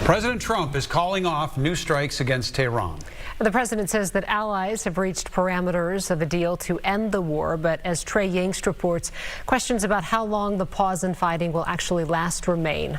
President Trump is calling off new strikes against Tehran. The president says that allies have reached parameters of a deal to end the war, but as Trey Yingst reports, questions about how long the pause in fighting will actually last remain.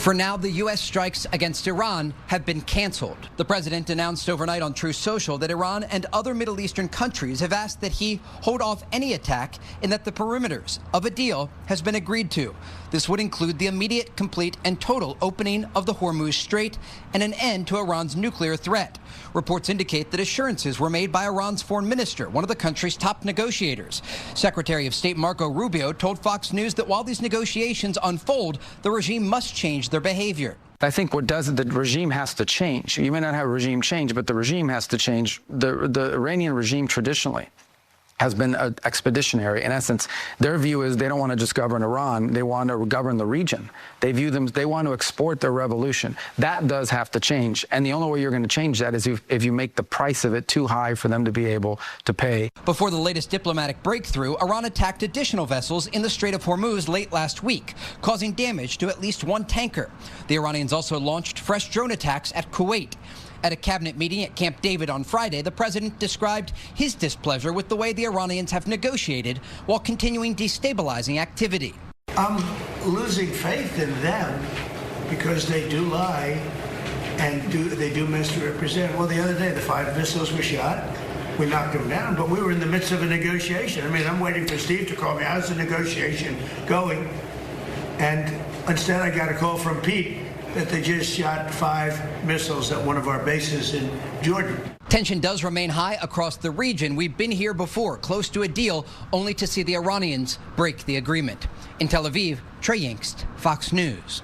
For now, the U.S. strikes against Iran have been canceled. The president announced overnight on Truth Social that Iran and other Middle Eastern countries have asked that he hold off any attack and that the perimeters of a deal has been agreed to. This would include the immediate, complete, and total opening of the Hormuz Strait and an end to Iran's nuclear threat. Reports indicate that assurances were made by Iran's foreign minister, one of the country's top negotiators. Secretary of State Marco Rubio told Fox News that while these negotiations unfold, the regime must change their behavior. I think what does it, the regime has to change. You may not have a regime change, but the regime has to change. The Iranian regime traditionally has been expeditionary. In essence, their view is they don't want to just govern Iran, they want to govern the region. They want to export their revolution. That does have to change. And the only way you're going to change that is if you make the price of it too high for them to be able to pay. Before the latest diplomatic breakthrough, Iran attacked additional vessels in the Strait of Hormuz late last week, causing damage to at least one tanker. The Iranians also launched fresh drone attacks at Kuwait. At a cabinet meeting at Camp David on Friday, the president described his displeasure with the way the Iranians have negotiated while continuing destabilizing activity. I'm losing faith in them because they do lie and they do misrepresent. Well, the other day, the 5 missiles were shot. We knocked them down, but we were in the midst of a negotiation. I mean, I'm waiting for Steve to call me. How's the negotiation going? And instead, I got a call from Pete that they just shot 5 missiles at one of our bases in Jordan. Tension does remain high across the region. We've been here before, close to a deal, only to see the Iranians break the agreement. In Tel Aviv, Trey Yingst, Fox News.